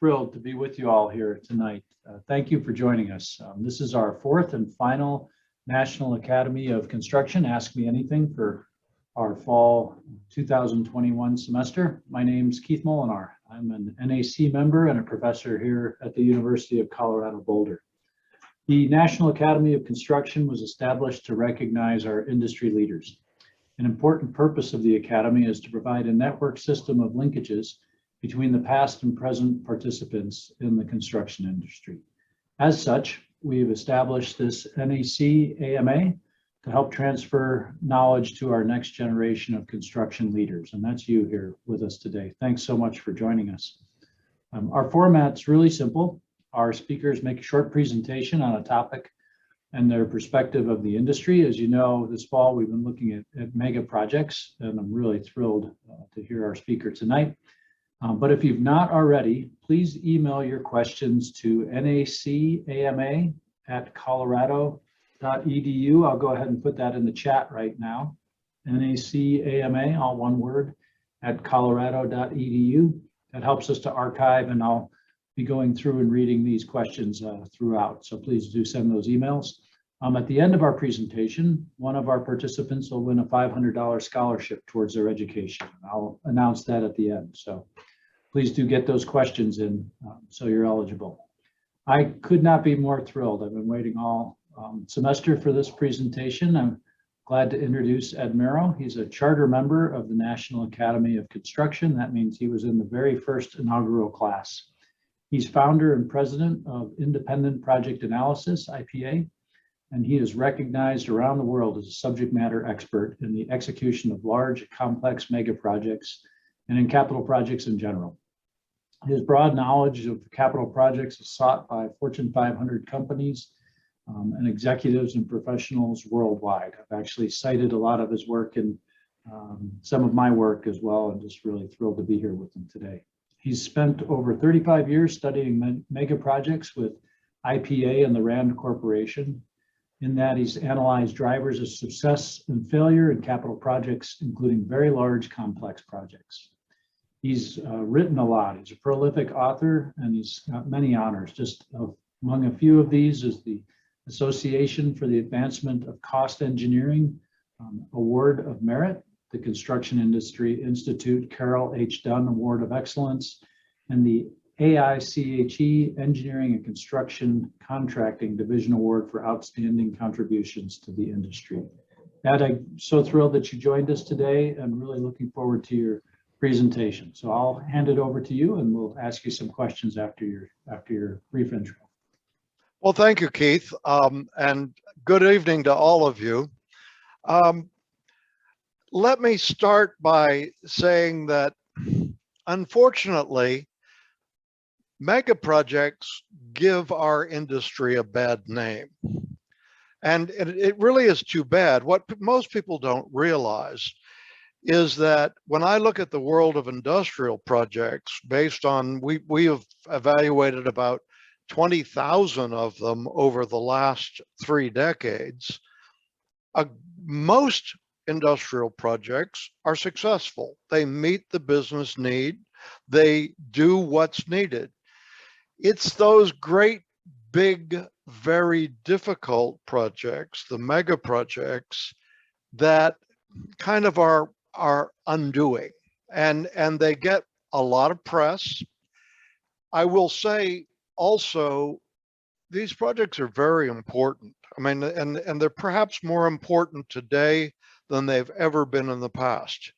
thrilled to be with you all here tonight. Thank you for joining us. This is our fourth and final National Academy of Construction Ask Me Anything for our fall 2021 semester. My name is Keith Molenaar. I'm an NAC member and a professor here at the University of Colorado Boulder. The National Academy of Construction was established to recognize our industry leaders. An important purpose of the Academy is to provide a network system of linkages between the past and present participants in the construction industry. As such, we've established this NAC AMA to help transfer knowledge to our next generation of construction leaders, and that's you here with us today. Thanks so much for joining us. Our format's really simple. Our speakers make a short presentation on a topic and their perspective of the industry. As you know, this fall we've been looking at mega projects, and I'm really thrilled to hear our speaker tonight. But if you've not already, please email your questions to nacama@colorado.edu. I'll go ahead and put that in the chat right now. NACAMA, all one word, @colorado.edu. That helps us to archive, and I'll be going through and reading these questions throughout. So please do send those emails. At the end of our presentation, one of our participants will win a $500 scholarship towards their education. I'll announce that at the end. So please do get those questions in so you're eligible. I could not be more thrilled. I've been waiting all semester for this presentation. I'm glad to introduce Ed Merrow. He's a charter member of the National Academy of Construction. That means he was in the very first inaugural class. He's founder and president of Independent Project Analysis, IPA, and he is recognized around the world as a subject matter expert in the execution of large, complex mega projects and in capital projects in general. His broad knowledge of capital projects is sought by Fortune 500 companies and executives and professionals worldwide. I've actually cited a lot of his work in some of my work as well, and just really thrilled to be here with him today. He's spent over 35 years studying mega projects with IPA and the RAND Corporation. In that, he's analyzed drivers of success and failure in capital projects, including very large, complex projects. He's written a lot. He's a prolific author, and he's got many honors. Just among a few of these is the Association for the Advancement of Cost Engineering Award of Merit, the Construction Industry Institute Carol H. Dunn Award of Excellence, and the AICHE Engineering and Construction Contracting Division Award for Outstanding Contributions to the Industry. Ed, I'm so thrilled that you joined us today and really looking forward to your presentation. So I'll hand it over to you and we'll ask you some questions after your brief intro. Well, thank you, Keith, and good evening to all of you. Let me start by saying that, unfortunately, mega projects give our industry a bad name. And it really is too bad. What most people don't realize is that when I look at the world of industrial projects, based on, we have evaluated about 20,000 of them over the last 3 decades. Most industrial projects are successful. They meet the business need. They do what's needed. It's those great, big, very difficult projects, the mega projects, that kind of are undoing, and they get a lot of press. I will say also, these projects are very important. I mean, and they're perhaps more important today than they've ever been in the past.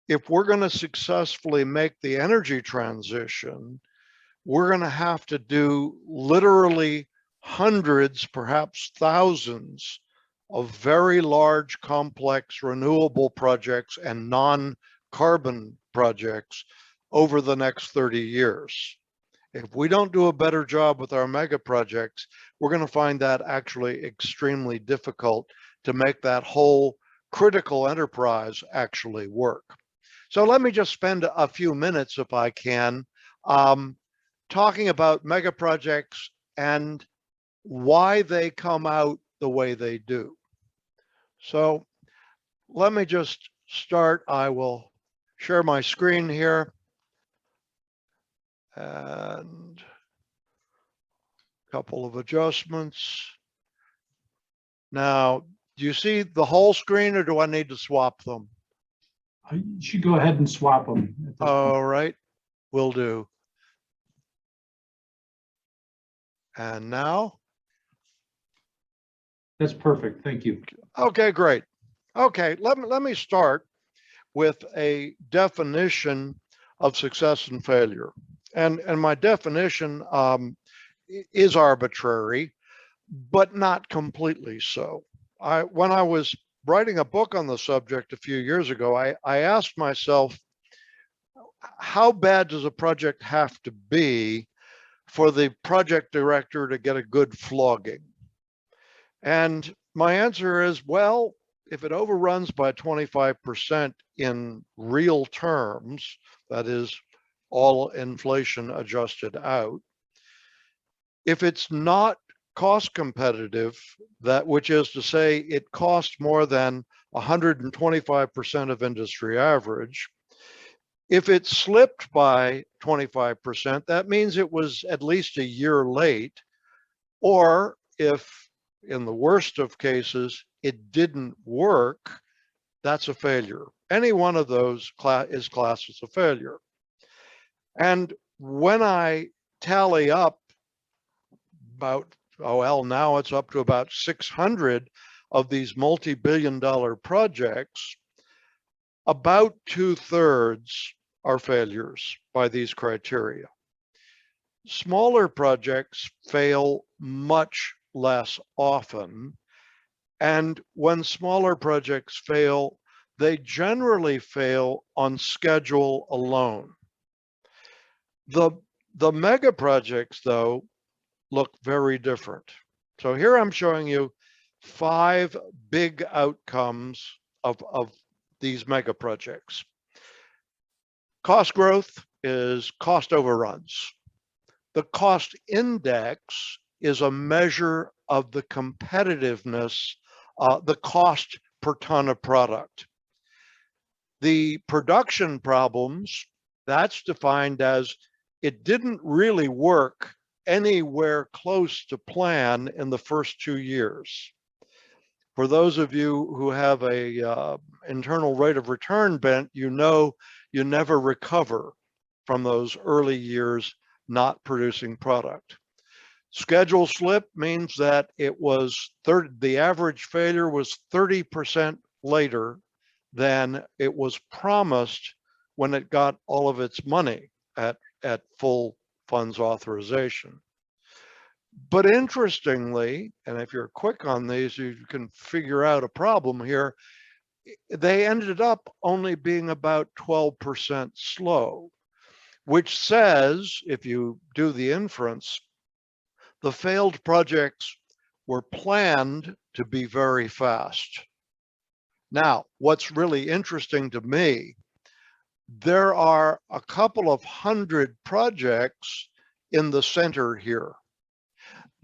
If we're going to successfully make the energy transition, we're going to have to do literally hundreds, perhaps thousands of very large, complex, renewable projects and non-carbon projects over the next 30 years. If we don't do a better job with our mega projects, we're going to find that actually extremely difficult to make that whole critical enterprise actually work. So let me just spend a few minutes, if I can, talking about mega projects and why they come out the way they do. So let me just start. I will share my screen here. and a couple of adjustments. Now, do you see the whole screen or do I need to swap them? You should go ahead and swap them. All right, will do. And now? That's perfect. Thank you. Okay, great. Okay, let me start with a definition of success and failure. And my definition is arbitrary, but not completely so. When I was writing a book on the subject a few years ago, I asked myself, how bad does a project have to be for the project director to get a good flogging? And my answer is, well, if it overruns by 25% in real terms, that is all inflation adjusted out, if it's not cost competitive, that which is to say it costs more than 125% of industry average, if it slipped by 25%, that means it was at least a year late, or if in the worst of cases, it didn't work, that's a failure. Any one of those is classed as a failure. And when I tally up about, oh, well, now it's up to about 600 of these multi-billion-dollar projects, about 2/3 are failures by these criteria. Smaller projects fail much less often. And when smaller projects fail, they generally fail on schedule alone. The mega projects, though, look very different. So here I'm showing you 5 big outcomes of these mega projects. Cost growth is cost overruns. The cost index is a measure of the competitiveness, the cost per ton of product. The production problems, that's defined as it didn't really work anywhere close to plan in the first 2 years. For those of you who have a internal rate of return bent, you know you never recover from those early years not producing product. Schedule slip means that it was the average failure was 30% later than it was promised when it got all of its money at full funds authorization. But interestingly, and if you're quick on these, you can figure out a problem here, they ended up only being about 12% slow, which says, if you do the inference, the failed projects were planned to be very fast. Now, what's really interesting to me, there are a couple of 100 projects in the center here.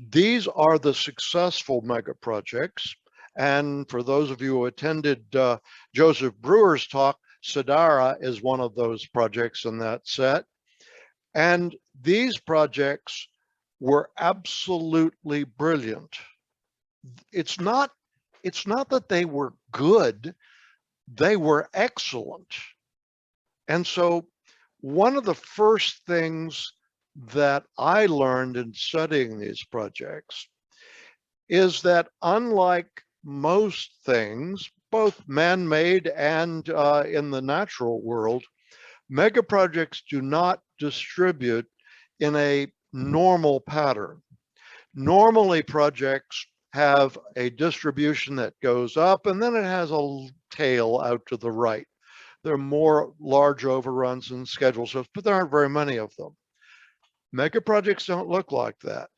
These are the successful mega projects. And for those of you who attended Joseph Brewer's talk, Sadara is one of those projects in that set. And these projects were absolutely brilliant. It's not that they were good, they were excellent. And so one of the first things that I learned in studying these projects is that unlike most things, both man-made and in the natural world, mega projects do not distribute in a normal pattern. Normally, projects have a distribution that goes up and then it has a tail out to the right. There are more large overruns and schedule shifts, but there aren't very many of them. Mega projects don't look like that.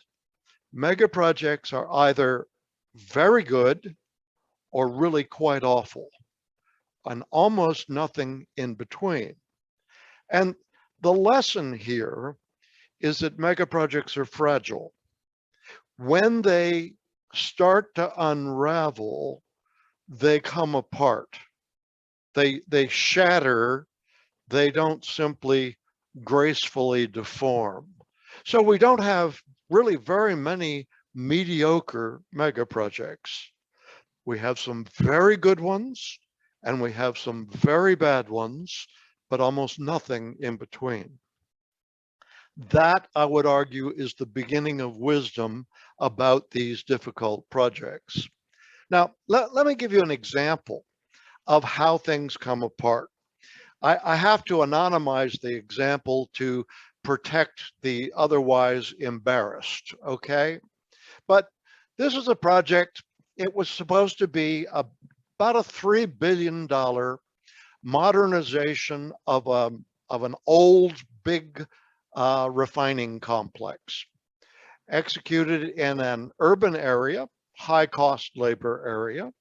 Mega projects are either very good or really quite awful, and almost nothing in between. And the lesson here is that mega projects are fragile. When they start to unravel, they come apart. They shatter. They don't simply gracefully deform. So we don't have really very many mediocre mega projects. We have some very good ones and we have some very bad ones, but almost nothing in between. That, I would argue, is the beginning of wisdom about these difficult projects. Now, let me give you an example of how things come apart. I have to anonymize the example to protect the otherwise embarrassed, okay? But this is a project, it was supposed to be about a $3 billion modernization of an old big refining complex, executed in an urban area, high cost labor area.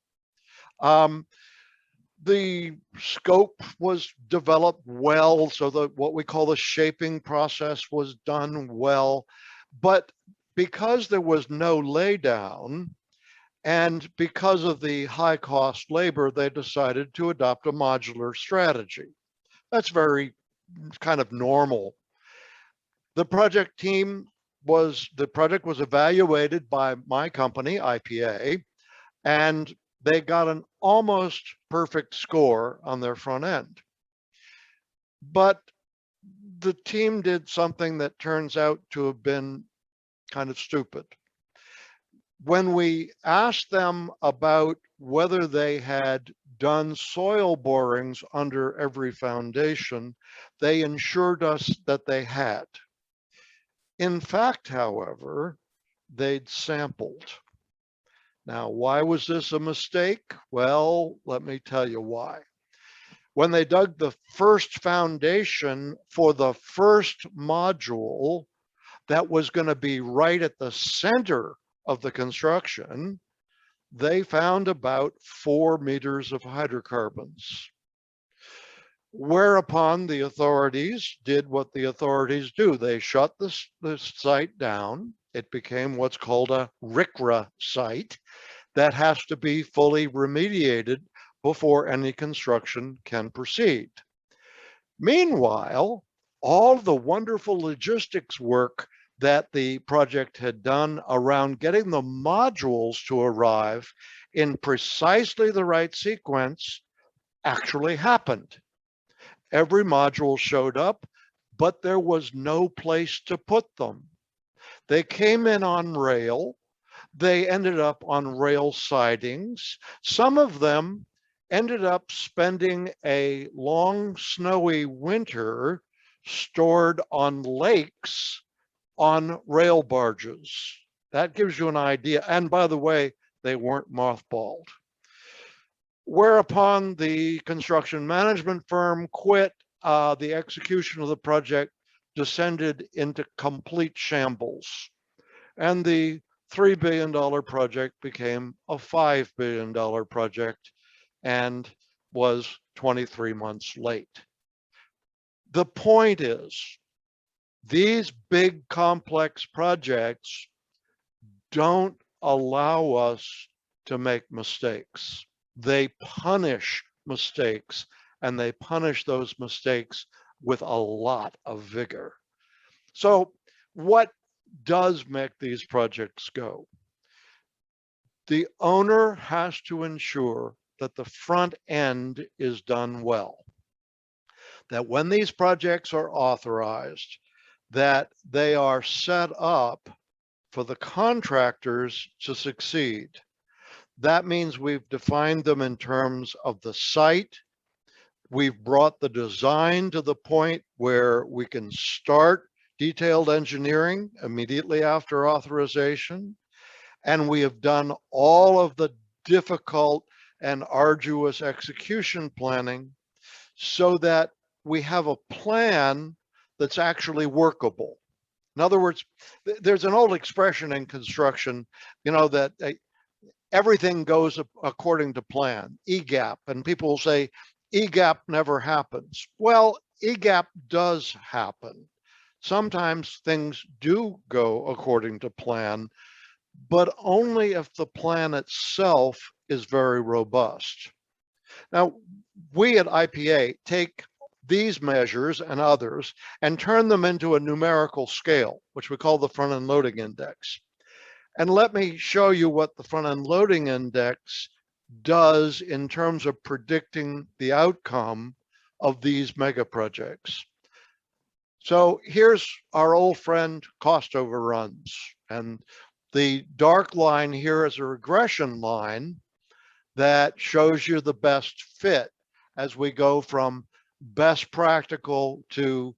The scope was developed well, so that what we call the shaping process was done well. But because there was no laydown, and because of the high cost labor, they decided to adopt a modular strategy. That's very kind of normal. The project was evaluated by my company, IPA, and they got an almost perfect score on their front end. But the team did something that turns out to have been kind of stupid. When we asked them about whether they had done soil borings under every foundation, they assured us that they had. In fact, however, they'd sampled. Now, why was this a mistake? Well, let me tell you why. When they dug the first foundation for the first module that was going to be right at the center of the construction, they found about 4 meters of hydrocarbons. Whereupon the authorities did what the authorities do. They shut the site down. It became what's called a RCRA site that has to be fully remediated before any construction can proceed. Meanwhile, all the wonderful logistics work that the project had done around getting the modules to arrive in precisely the right sequence actually happened. Every module showed up, but there was no place to put them. They came in on rail. They ended up on rail sidings. Some of them ended up spending a long snowy winter stored on lakes on rail barges. That gives you an idea. And by the way, they weren't mothballed. Whereupon the construction management firm quit, the execution of the project descended into complete shambles. And the $3 billion project became a $5 billion project and was 23 months late. The point is, these big complex projects don't allow us to make mistakes. They punish mistakes, and they punish those mistakes with a lot of vigor. So what does make these projects go? The owner has to ensure that the front end is done well. That when these projects are authorized, that they are set up for the contractors to succeed. That means we've defined them in terms of the site. We've brought the design to the point where we can start detailed engineering immediately after authorization. And we have done all of the difficult and arduous execution planning so that we have a plan that's actually workable. In other words, there's an old expression in construction, that everything goes according to plan, EGAP, and people will say, EGAP never happens. Well, EGAP does happen. Sometimes things do go according to plan, but only if the plan itself is very robust. Now, we at IPA take these measures and others and turn them into a numerical scale, which we call the front-end loading index. And let me show you what the front-end loading index does in terms of predicting the outcome of these mega projects. So here's our old friend cost overruns. And the dark line here is a regression line that shows you the best fit as we go from best practical to,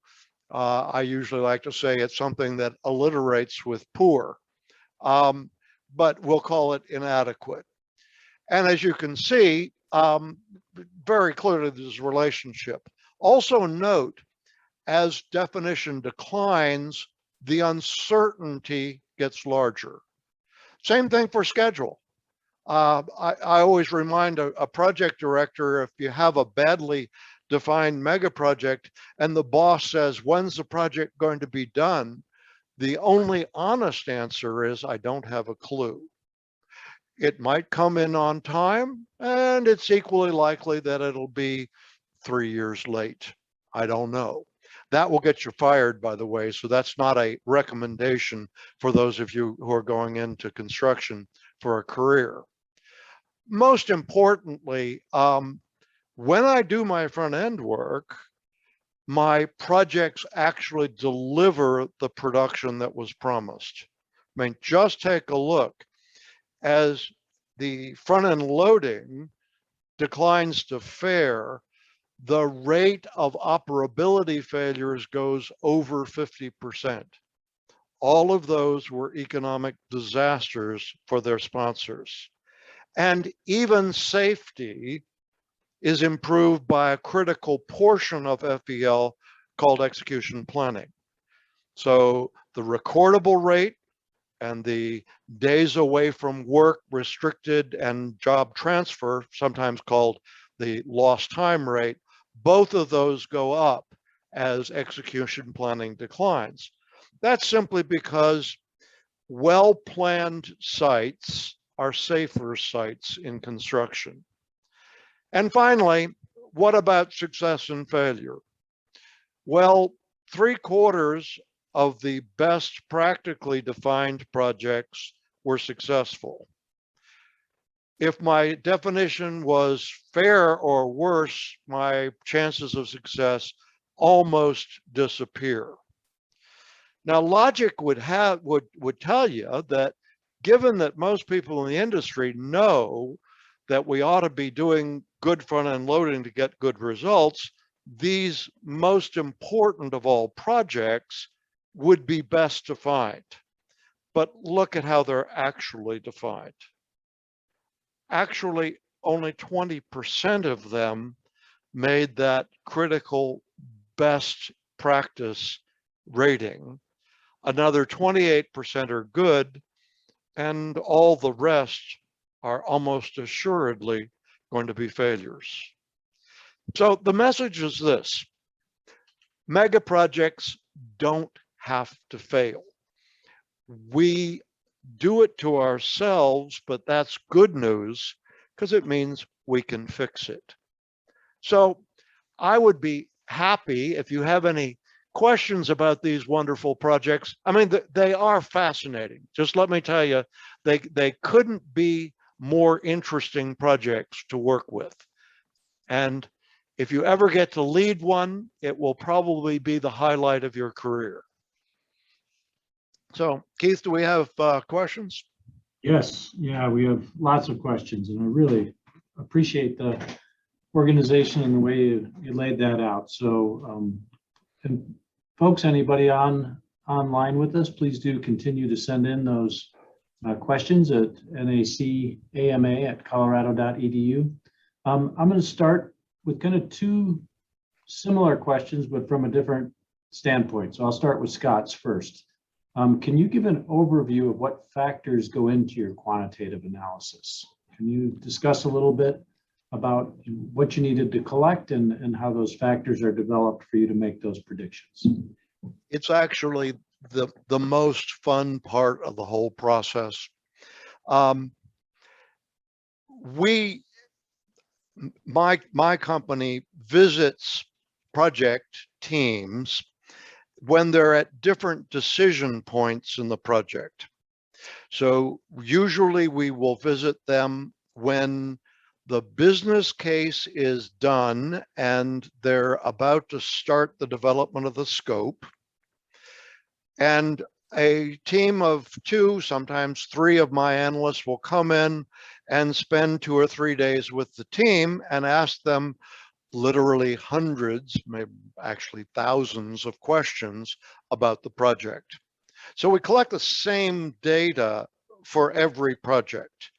I usually like to say it's something that alliterates with poor, but we'll call it inadequate. And as you can see, very clearly there's a relationship. Also note, as definition declines, the uncertainty gets larger. Same thing for schedule. I always remind a project director, if you have a badly defined mega project and the boss says, when's the project going to be done? The only honest answer is, I don't have a clue. It might come in on time, and it's equally likely that it'll be 3 years late. I don't know. That will get you fired, by the way, so that's not a recommendation for those of you who are going into construction for a career. Most importantly, when I do my front end work, my projects actually deliver the production that was promised. I mean, just take a look. As the front end loading declines to fair, the rate of operability failures goes over 50%. All of those were economic disasters for their sponsors. And even safety is improved by a critical portion of FEL called execution planning. So the recordable rate and the days away from work restricted and job transfer, sometimes called the lost time rate, both of those go up as execution planning declines. That's simply because well-planned sites are safer sites in construction. And finally, what about success and failure? Well, 3/4 of the best practically defined projects were successful. If my definition was fair or worse, my chances of success almost disappear. Now, logic would tell you that given that most people in the industry know that we ought to be doing good front-end loading to get good results, these most important of all projects would be best defined. But look at how they're actually defined. Actually, only 20% of them made that critical best practice rating. Another 28% are good, and all the rest are almost assuredly going to be failures. So the message is this: mega projects don't have to fail. We do it to ourselves, but that's good news because it means we can fix it. So I would be happy if you have any questions about these wonderful projects. I mean, they are fascinating. Just let me tell you, they couldn't be more interesting projects to work with. And if you ever get to lead one, it will probably be the highlight of your career. So, Keith, do we have questions? Yes, yeah, we have lots of questions, and I really appreciate the organization and the way you laid that out. So, and folks, anybody online with us, please do continue to send in those questions at nacama@colorado.edu. I'm going to start with kind of two similar questions, but from a different standpoint. So I'll start with Scott's first. Can you give an overview of what factors go into your quantitative analysis? Can you discuss a little bit about what you needed to collect and how those factors are developed for you to make those predictions? It's actually the most fun part of the whole process. My company visits project teams when they're at different decision points in the project. So usually we will visit them when the business case is done and they're about to start the development of the scope. And a team of 2, sometimes 3 of my analysts will come in and spend 2 or 3 days with the team and ask them literally hundreds, maybe actually thousands of questions about the project. So we collect the same data for every project.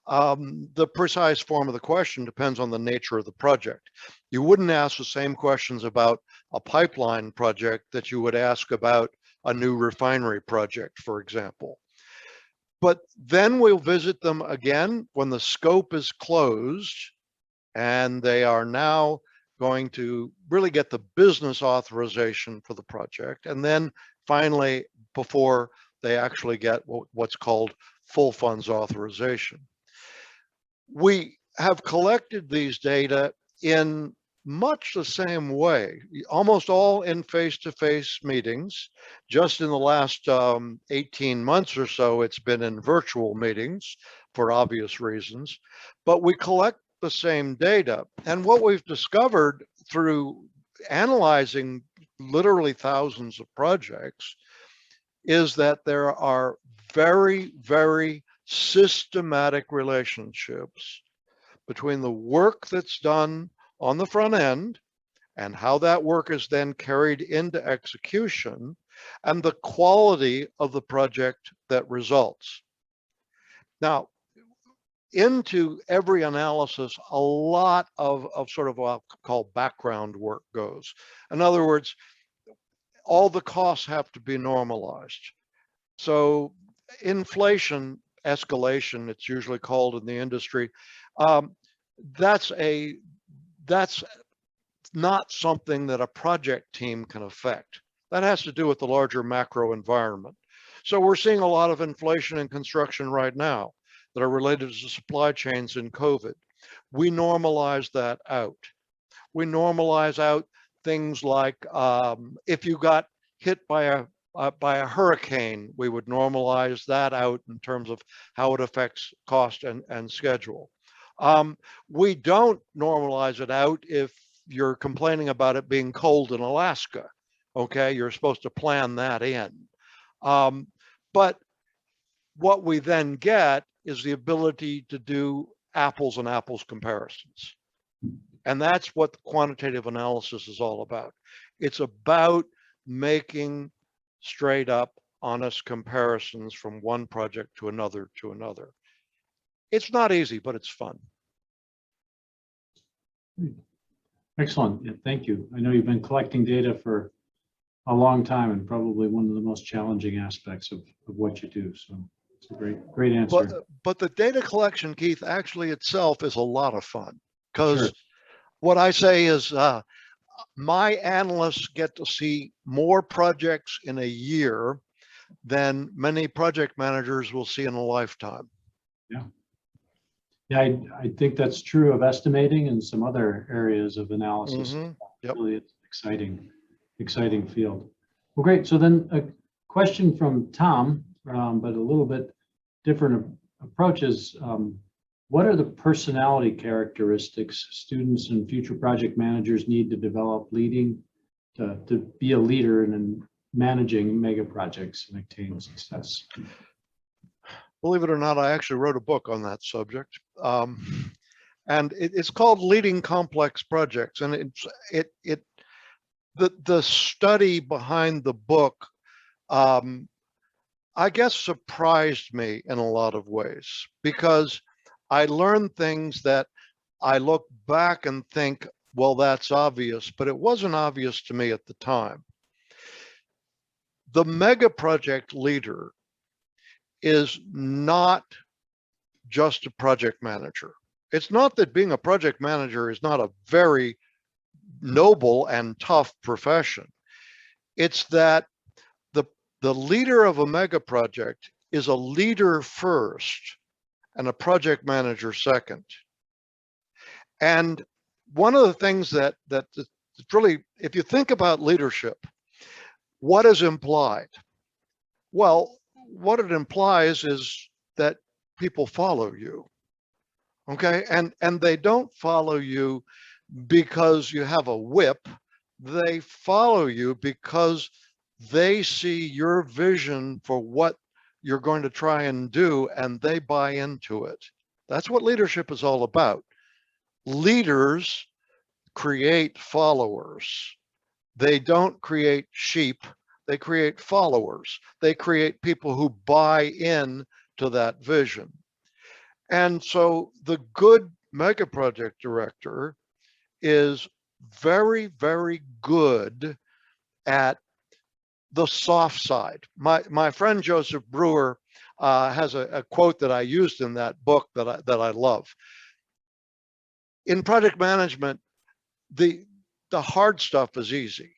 The precise form of the question depends on the nature of the project. You wouldn't ask the same questions about a pipeline project that you would ask about a new refinery project, for example. But then we'll visit them again when the scope is closed and they are now going to really get the business authorization for the project. And then finally, before they actually get what's called full funds authorization. We have collected these data in much the same way, almost all in face-to-face meetings. Just in the last 18 months or so, it's been in virtual meetings for obvious reasons, but we collect the same data. And what we've discovered through analyzing literally thousands of projects is that there are very, very systematic relationships between the work that's done on the front end and how that work is then carried into execution and the quality of the project that results. Now, into every analysis, a lot of sort of what I'll call background work goes. In other words, all the costs have to be normalized. So inflation escalation, it's usually called in the industry, that's not something that a project team can affect. That has to do with the larger macro environment. So we're seeing a lot of inflation in construction right now that are related to supply chains in COVID. We normalize that out. We normalize out things like if you got hit by a hurricane, we would normalize that out in terms of how it affects cost and schedule. We don't normalize it out if you're complaining about it being cold in Alaska. Okay, you're supposed to plan that in. But what we then get is the ability to do apples and apples comparisons. And that's what the quantitative analysis is all about. It's about making straight up honest comparisons from one project to another to another. It's not easy, but it's fun. Excellent. Yeah, thank you. I know you've been collecting data for a long time and probably one of the most challenging aspects of what you do. So it's a great answer. But the data collection, Keith, actually itself is a lot of fun because what I say is my analysts get to see more projects in a year than many project managers will see in a lifetime. Yeah. Yeah, I think that's true of estimating and some other areas of analysis. Mm-hmm. Yep. Really, it's exciting field. Well, great. So then a question from Tom, but a little bit different approaches. What are the personality characteristics students and future project managers need to develop leading to be a leader in managing mega projects and attain success? Believe it or not, I actually wrote a book on that subject. And it's called Leading Complex Projects. And the study behind the book, I guess, surprised me in a lot of ways because I learned things that I look back and think, well, that's obvious, but it wasn't obvious to me at the time. The mega project leader is not just a project manager. It's not that being a project manager is not a very noble and tough profession. It's that the leader of a mega project is a leader first and a project manager second. And one of the things that the It's really, if you think about leadership, what is implied? Well, what it implies is that people follow you. Okay, and they don't follow you because you have a whip. They follow you because they see your vision for what you're going to try and do, and they buy into it. That's what leadership is all about. Leaders create followers. They don't create sheep, they create followers. They create people who buy in to that vision. And so the good mega project director is very, very good at the soft side. My friend Joseph Brewer has a quote that I used in that book that I love. In project management, the hard stuff is easy.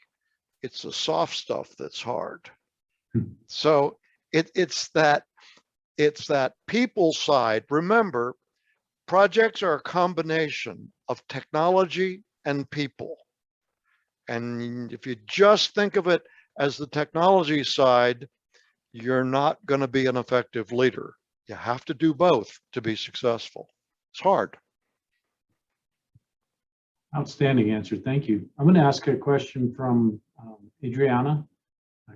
It's the soft stuff that's hard. So it's that people side. Remember, projects are a combination of technology and people. And if you just think of it as the technology side, you're not going to be an effective leader. You have to do both to be successful. It's hard. Outstanding answer. Thank you. I'm going to ask a question from Adriana,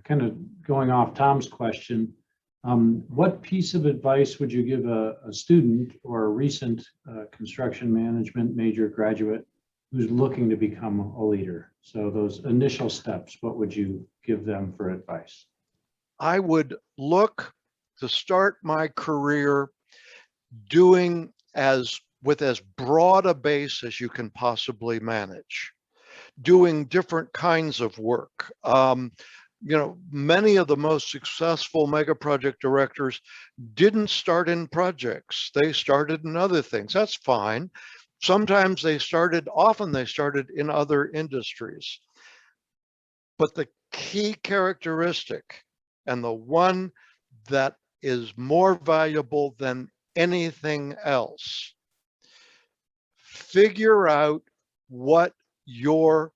kind of going off Tom's question. What piece of advice would you give a student or a recent construction management major graduate who's looking to become a leader? So those initial steps, what would you give them for advice? I would look to start my career doing with as broad a base as you can possibly manage, doing different kinds of work. Many of the most successful mega project directors didn't start in projects. They started in other things. That's fine. Sometimes often they started in other industries. But the key characteristic, and the one that is more valuable than anything else, figure out what your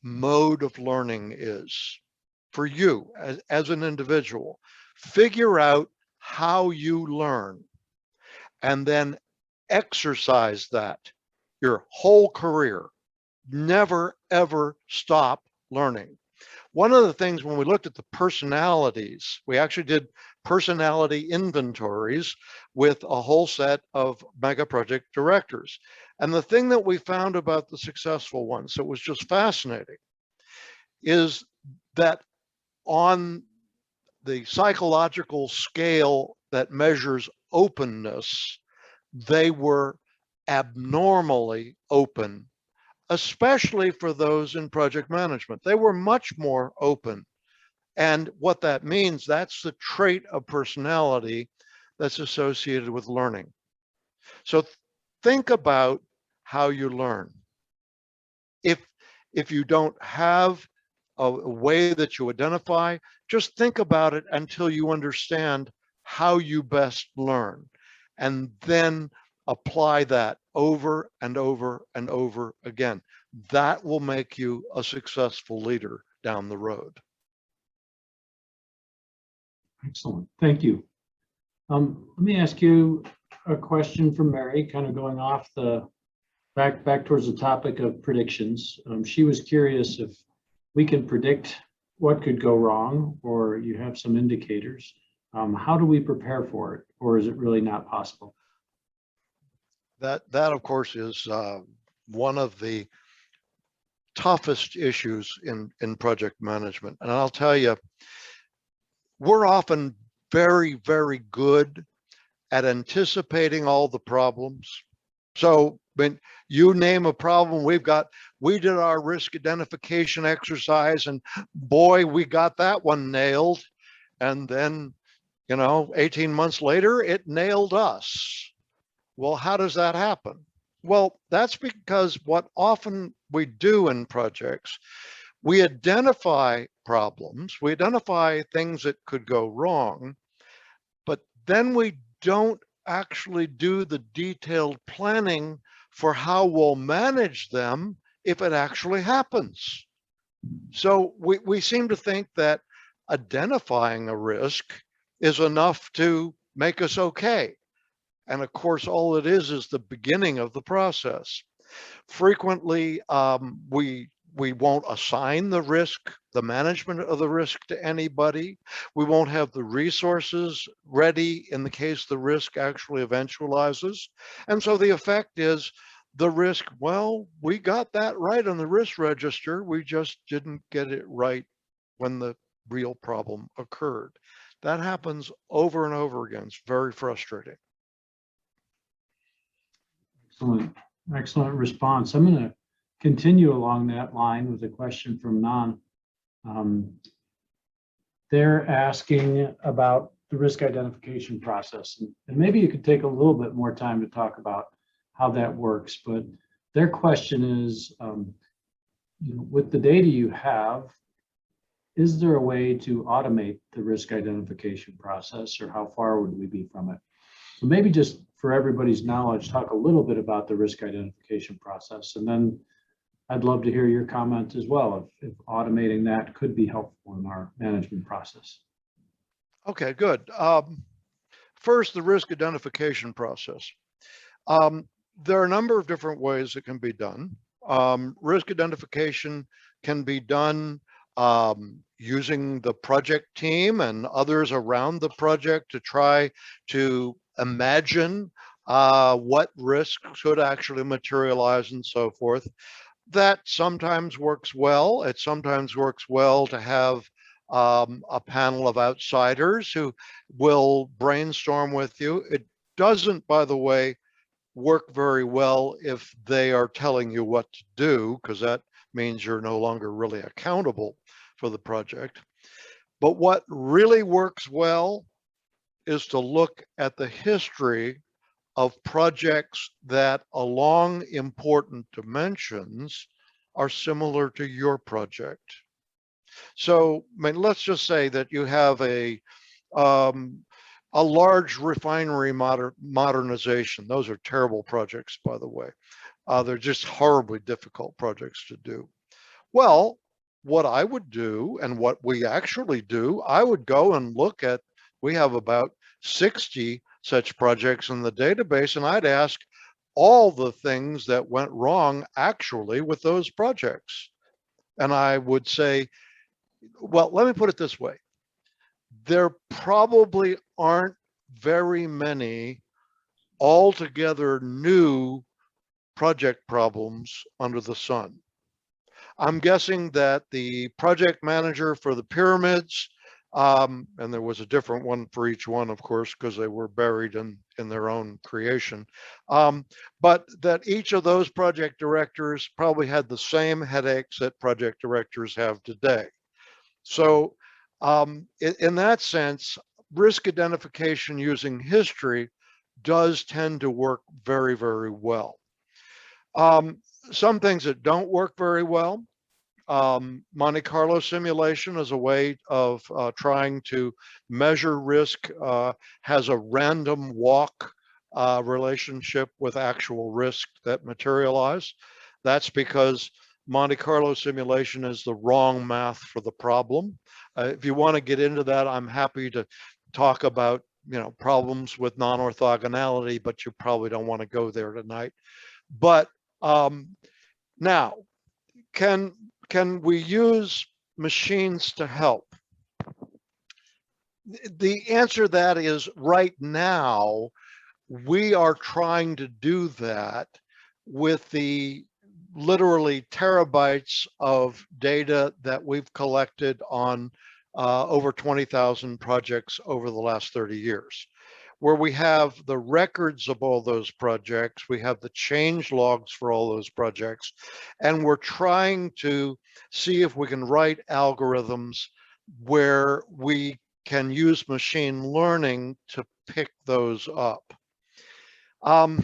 mode of learning is for you as an individual. Figure out how you learn and then exercise that your whole career. Never, ever stop learning. One of the things when we looked at the personalities, we actually did personality inventories with a whole set of mega project directors. And the thing that we found about the successful ones that was just fascinating is that on the psychological scale that measures openness, they were abnormally open, especially for those in project management. They were much more open. And what that means, that's the trait of personality that's associated with learning. So think about how you learn. If you don't have a way that you identify, just think about it until you understand how you best learn, and then apply that over and over and over again. That will make you a successful leader down the road. Excellent. Thank you. Let me ask you a question from Mary, kind of going off the back towards the topic of predictions. She was curious if we can predict what could go wrong, or you have some indicators. How do we prepare for it, or is it really not possible? That of course is one of the toughest issues in project management. And I'll tell you, we're often very, very good at anticipating all the problems. So when you name a problem, we did our risk identification exercise, and boy, we got that one nailed. And then, 18 months later, it nailed us. Well, how does that happen? Well, that's because what often we do in projects, we identify problems, we identify things that could go wrong, but then we don't actually do the detailed planning for how we'll manage them if it actually happens. So we seem to think that identifying a risk is enough to make us okay. And of course, all it is the beginning of the process. Frequently, we won't assign the risk, the management of the risk to anybody. We won't have the resources ready in the case the risk actually eventualizes. And so the effect is the risk, well, we got that right on the risk register. We just didn't get it right when the real problem occurred. That happens over and over again. It's very frustrating. Excellent, excellent response. I'm going to continue along that line with a question from Nan. They're asking about the risk identification process, and maybe you could take a little bit more time to talk about how that works. But their question is, with the data you have, is there a way to automate the risk identification process, or how far would we be from it? So maybe just for everybody's knowledge, talk a little bit about the risk identification process, and then I'd love to hear your comment as well, if automating that could be helpful in our management process. Okay, good. First, the risk identification process. There are a number of different ways it can be done. Risk identification can be done using the project team and others around the project to try to imagine what risk could actually materialize and so forth. That sometimes works well. It sometimes works well to have a panel of outsiders who will brainstorm with you. It doesn't, by the way, work very well if they are telling you what to do, because that means you're no longer really accountable for the project. But what really works well is to look at the history of projects that along important dimensions are similar to your project. So, I mean, let's just say that you have a large refinery modernization. Those are terrible projects, by the way. They're just horribly difficult projects to do. Well, what I would do, and what we actually do, I would go and look at, we have about 60 such projects in the database, and I'd ask all the things that went wrong actually with those projects. And I would say, well, let me put it this way. There probably aren't very many altogether new project problems under the sun. I'm guessing that the project manager for the pyramids, and there was a different one for each one, of course, because they were buried in their own creation. But that each of those project directors probably had the same headaches that project directors have today. So in that sense, risk identification using history does tend to work very, very well. Some things that don't work very well. Monte Carlo simulation is a way of trying to measure risk, has a random walk relationship with actual risk that materialize. That's because Monte Carlo simulation is the wrong math for the problem. If you want to get into that, I'm happy to talk about, problems with non-orthogonality, but you probably don't want to go there tonight. But now, can we use machines to help? The answer to that is right now, we are trying to do that with the literally terabytes of data that we've collected on over 20,000 projects over the last 30 years, where we have the records of all those projects, we have the change logs for all those projects, and we're trying to see if we can write algorithms where we can use machine learning to pick those up. I'm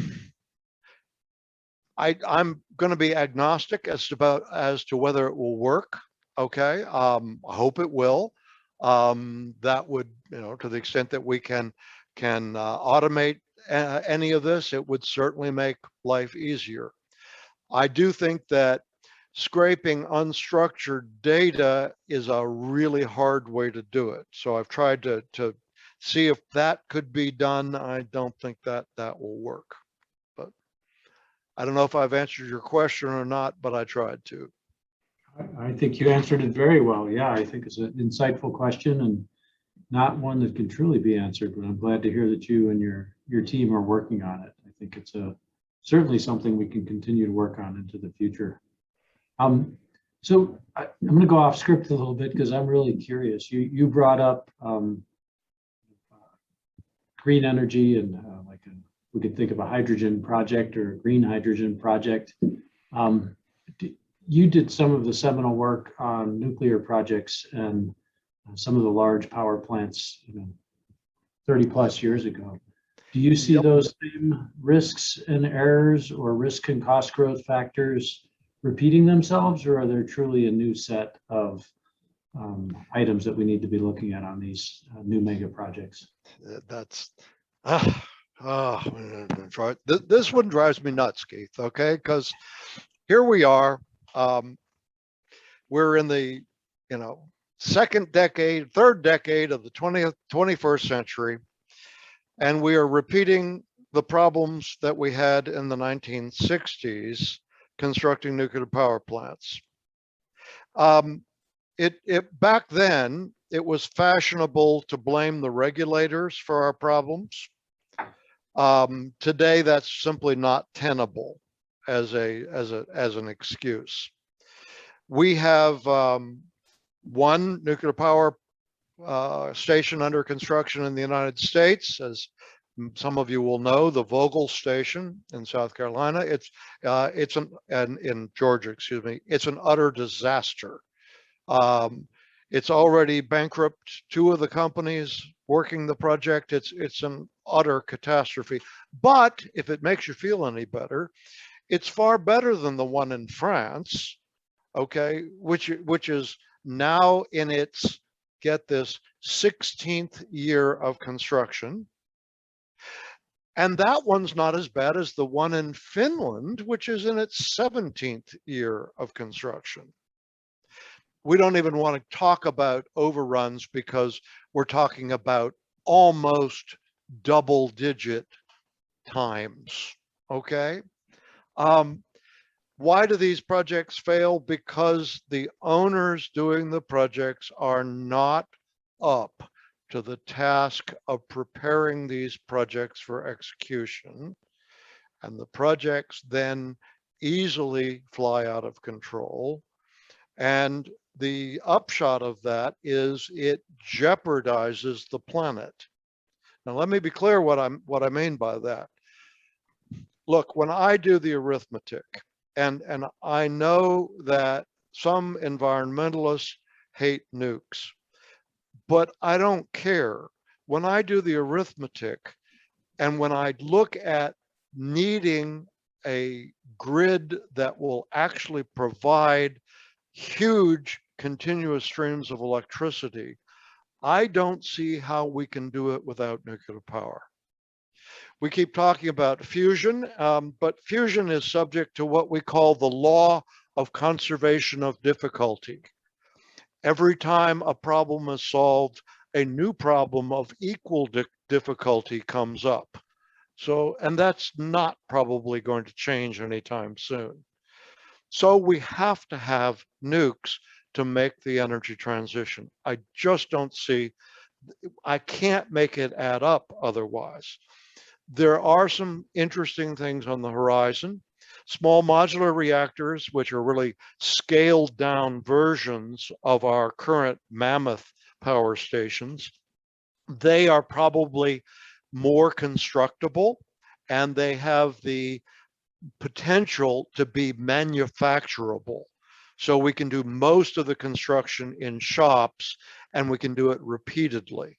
going to be agnostic as to whether it will work. Okay, I hope it will. That would, to the extent that we can automate any of this, it would certainly make life easier. I do think that scraping unstructured data is a really hard way to do it. So I've tried to see if that could be done. I don't think that will work. But I don't know if I've answered your question or not, but I tried to. I think you answered it very well. Yeah, I think it's an insightful question and not one that can truly be answered, but I'm glad to hear that you and your team are working on it. I think it's certainly something we can continue to work on into the future. So I'm going to go off script a little bit because I'm really curious. You brought up green energy and we could think of a hydrogen project or a green hydrogen project. You did some of the seminal work on nuclear projects and some of the large power plants, 30 plus years ago. Do you see those same risks and errors or risk and cost growth factors repeating themselves, or are there truly a new set of items that we need to be looking at on these new mega projects? That's this one drives me nuts, Keith. Okay, because here we are. We're in the third decade of the 21st century, and we are repeating the problems that we had in the 1960s constructing nuclear power plants. Back then, it was fashionable to blame the regulators for our problems. Today, that's simply not tenable as an excuse. We have one nuclear power station under construction in the United States, as some of you will know, the Vogtle station in South Carolina. In Georgia, excuse me. It's an utter disaster. It's already bankrupt 2 of the companies working the project. It's an utter catastrophe. But if it makes you feel any better, it's far better than the one in France, okay, which is now in its, get this, 16th year of construction. And that one's not as bad as the one in Finland, which is in its 17th year of construction. We don't even want to talk about overruns because we're talking about almost double-digit times, okay? Why do these projects fail? Because the owners doing the projects are not up to the task of preparing these projects for execution. And the projects then easily fly out of control. And the upshot of that is it jeopardizes the planet. Now, let me be clear what I mean by that. Look, when I do the arithmetic, and I know that some environmentalists hate nukes, but I don't care. When I do the arithmetic, and when I look at needing a grid that will actually provide huge continuous streams of electricity, I don't see how we can do it without nuclear power. We keep talking about fusion, but fusion is subject to what we call the law of conservation of difficulty. Every time a problem is solved, a new problem of equal difficulty comes up. So, and that's not probably going to change anytime soon. So we have to have nukes to make the energy transition. I just don't see, I can't make it add up otherwise. There are some interesting things on the horizon. Small modular reactors, which are really scaled down versions of our current mammoth power stations, they are probably more constructible, and they have the potential to be manufacturable. So we can do most of the construction in shops, and we can do it repeatedly.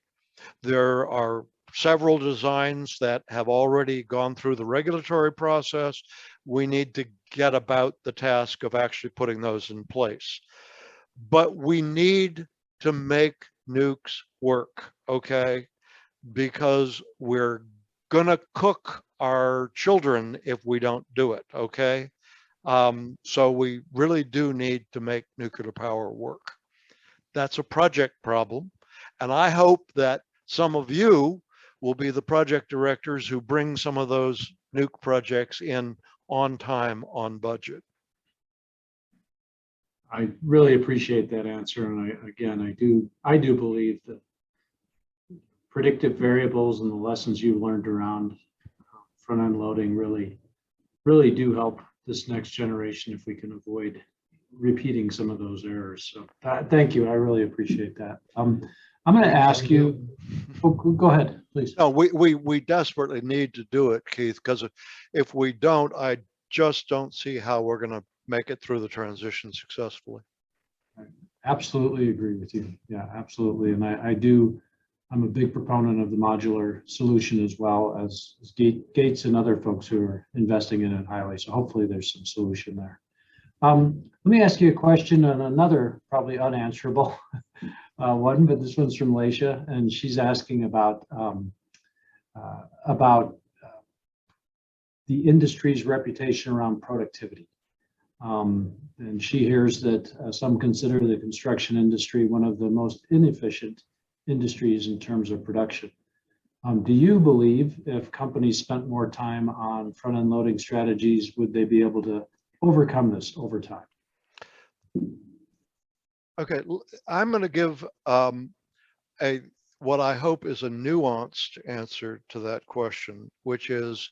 There are several designs that have already gone through the regulatory process. We need to get about the task of actually putting those in place. But we need to make nukes work, okay? Because we're gonna cook our children if we don't do it, okay? So we really do need to make nuclear power work. That's a project problem. And I hope that some of you will be the project directors who bring some of those nuke projects in on time, on budget. I really appreciate that answer. And I do believe that predictive variables and the lessons you learned around front end loading really do help this next generation if we can avoid repeating some of those errors. So thank you. I really appreciate that. I'm going to ask you, go ahead, please. No, we desperately need to do it, Keith, because if we don't, I just don't see how we're going to make it through the transition successfully. I absolutely agree with you. Yeah, absolutely. And I'm a big proponent of the modular solution as well as Gates and other folks who are investing in it highly. So hopefully there's some solution there. Let me ask you a question on another probably unanswerable one, but this one's from Laisha, and she's asking about the industry's reputation around productivity. And she hears that some consider the construction industry one of the most inefficient industries in terms of production. Do you believe if companies spent more time on front-end loading strategies, would they be able to overcome this over time? Okay, I'm going to give what I hope is a nuanced answer to that question, which is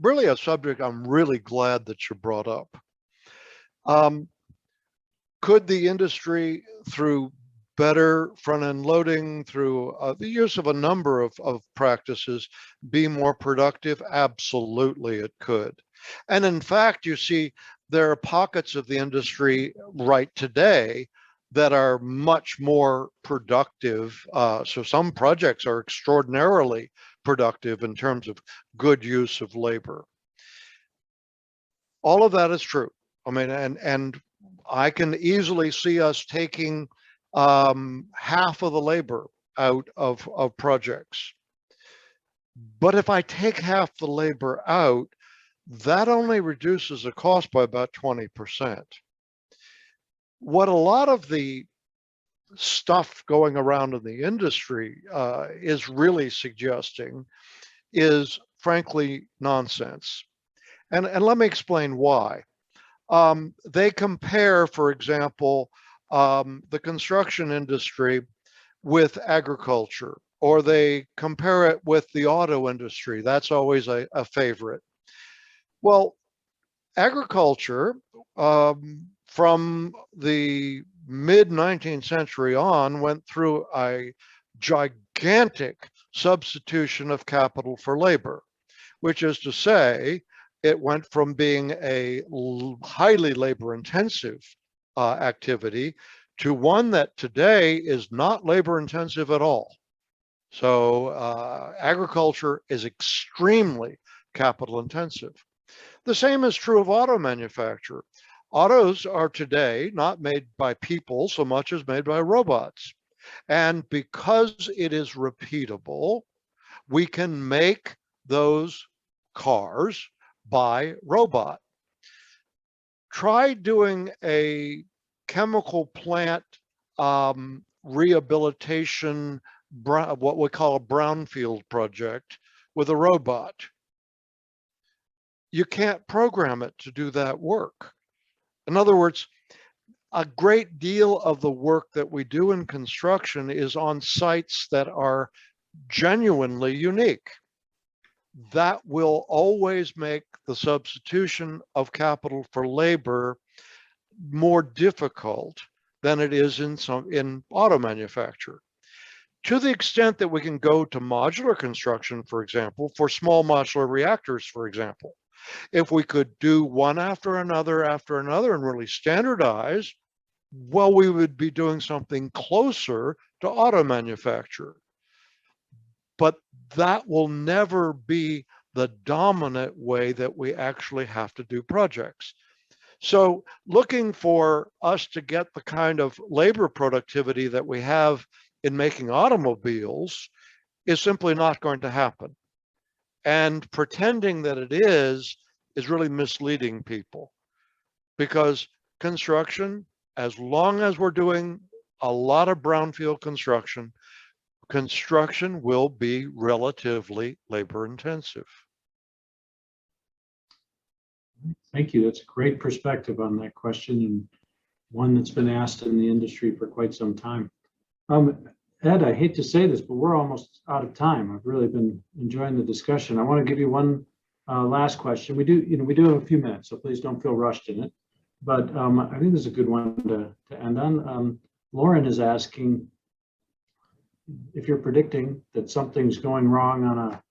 really a subject I'm really glad that you brought up. Could the industry, through better front-end loading, through the use of a number of practices, be more productive? Absolutely, it could. And in fact, you see, there are pockets of the industry right today that are much more productive. So some projects are extraordinarily productive in terms of good use of labor. All of that is true. I mean, and I can easily see us taking half of the labor out of projects. But if I take half the labor out, that only reduces the cost by about 20%. What a lot of the stuff going around in the industry is really suggesting is frankly nonsense. And let me explain why. They compare, for example, the construction industry with agriculture, or they compare it with the auto industry. That's always a favorite. Well, agriculture from the mid-19th century on went through a gigantic substitution of capital for labor, which is to say, it went from being a highly labor-intensive activity to one that today is not labor-intensive at all. So agriculture is extremely capital-intensive. The same is true of auto manufacture. Autos are today not made by people so much as made by robots. And because it is repeatable, we can make those cars by robot. Try doing a chemical plant rehabilitation, what we call a brownfield project, with a robot. You can't program it to do that work. In other words, a great deal of the work that we do in construction is on sites that are genuinely unique. That will always make the substitution of capital for labor more difficult than it is in auto manufacture. To the extent that we can go to modular construction, for example, for small modular reactors, for example, if we could do one after another and really standardize, well, we would be doing something closer to auto manufacture. But that will never be the dominant way that we actually have to do projects. So looking for us to get the kind of labor productivity that we have in making automobiles is simply not going to happen. And pretending that it is is really misleading people, because construction, as long as we're doing a lot of brownfield construction, construction will be relatively labor intensive. Thank you. That's a great perspective on that question, and one that's been asked in the industry for quite some time. Ed, I hate to say this, but we're almost out of time. I've really been enjoying the discussion. I want to give you one last question. We do have a few minutes, so please don't feel rushed in it. But I think this is a good one to end on. Lauren is asking if you're predicting that something's going wrong on a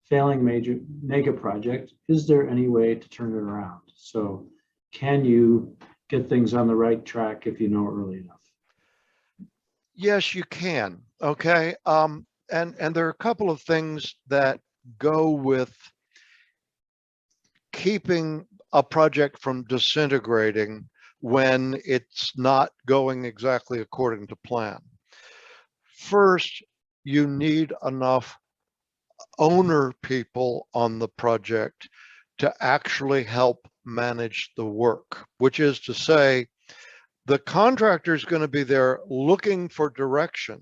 failing major mega project, is there any way to turn it around? So can you get things on the right track if you know early enough? Yes, you can. Okay. And there are a couple of things that go with keeping a project from disintegrating when it's not going exactly according to plan. First, you need enough owner people on the project to actually help manage the work, which is to say, the contractor is going to be there looking for direction.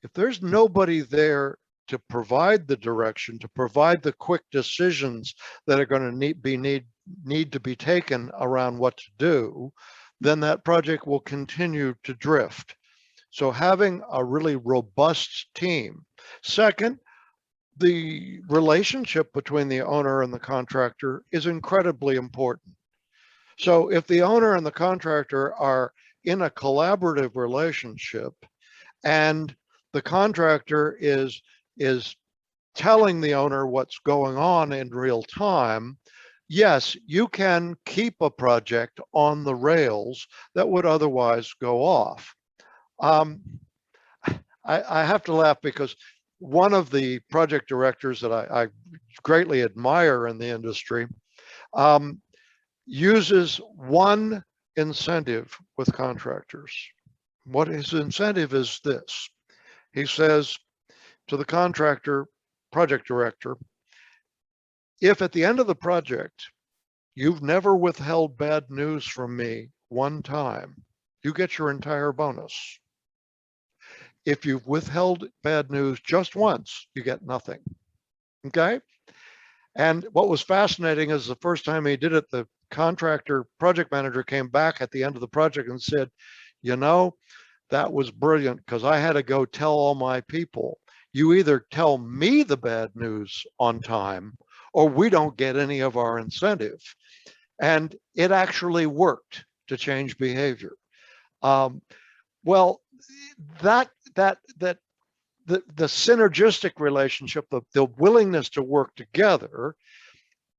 If there's nobody there to provide the direction, to provide the quick decisions that are going to need to be taken around what to do, then that project will continue to drift. So having a really robust team. Second, the relationship between the owner and the contractor is incredibly important. So if the owner and the contractor are in a collaborative relationship and the contractor is telling the owner what's going on in real time, yes, you can keep a project on the rails that would otherwise go off. I have to laugh because one of the project directors that I greatly admire in the industry uses one incentive with contractors. What his incentive is this. He says to the contractor, project director, if at the end of the project, you've never withheld bad news from me one time, you get your entire bonus. If you've withheld bad news just once, you get nothing. Okay? And what was fascinating is the first time he did it, the contractor project manager came back at the end of the project and said, you know, that was brilliant because I had to go tell all my people, you either tell me the bad news on time or we don't get any of our incentive. And it actually worked to change behavior. Well, the synergistic relationship, the willingness to work together,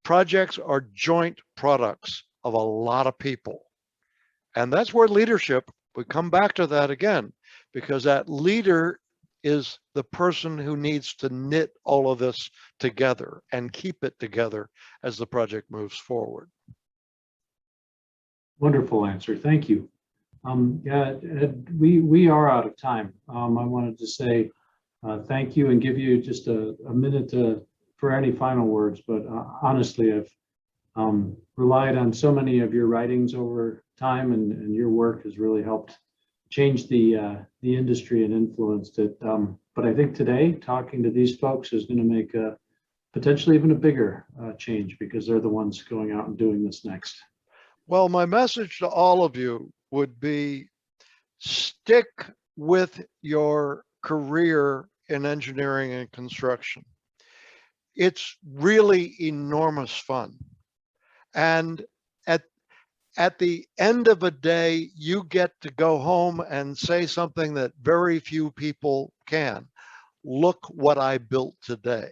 projects are joint products of a lot of people. And that's where leadership, we come back to that again, because that leader is the person who needs to knit all of this together and keep it together as the project moves forward. Wonderful answer. Thank you. Yeah, Ed, we are out of time. I wanted to say thank you and give you just a minute for any final words. But honestly, I've relied on so many of your writings over time, and your work has really helped change the industry and influenced it. But I think today, talking to these folks is going to make a potentially even a bigger change because they're the ones going out and doing this next. Well, my message to all of you would be stick with your career in engineering and construction. It's really enormous fun. And at the end of a day, you get to go home and say something that very few people can. Look what I built today.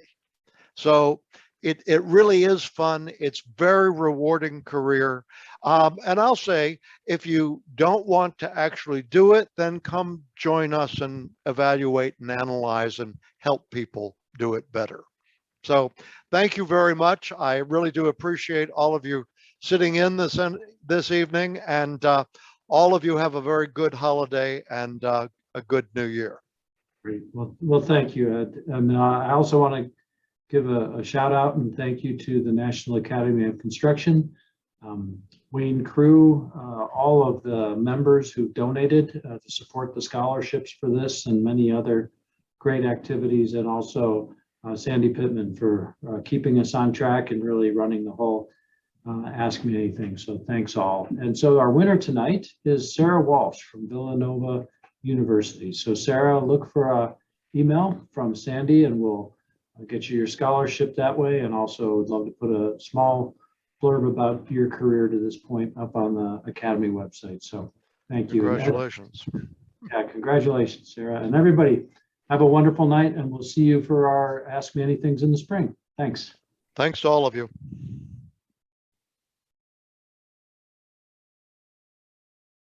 So it really is fun. It's very rewarding career. And I'll say, if you don't want to actually do it, then come join us and evaluate and analyze and help people do it better. So thank you very much. I really do appreciate all of you sitting in this evening, and all of you have a very good holiday and a good new year. Great. Well, thank you, Ed. And I also want to give a shout out and thank you to the National Academy of Construction, Wayne Crew, all of the members who donated to support the scholarships for this and many other great activities, and also Sandy Pittman for keeping us on track and really running the whole Ask Me Anything. So thanks all. And so our winner tonight is Sarah Walsh from Villanova University. So Sarah, look for a email from Sandy and we'll get you your scholarship that way. And also would love to put a small blurb about your career to this point up on the Academy website. So thank you. Congratulations. Yeah, congratulations, Sarah. And everybody, have a wonderful night, and we'll see you for our Ask Me Anythings in the spring. Thanks. Thanks to all of you.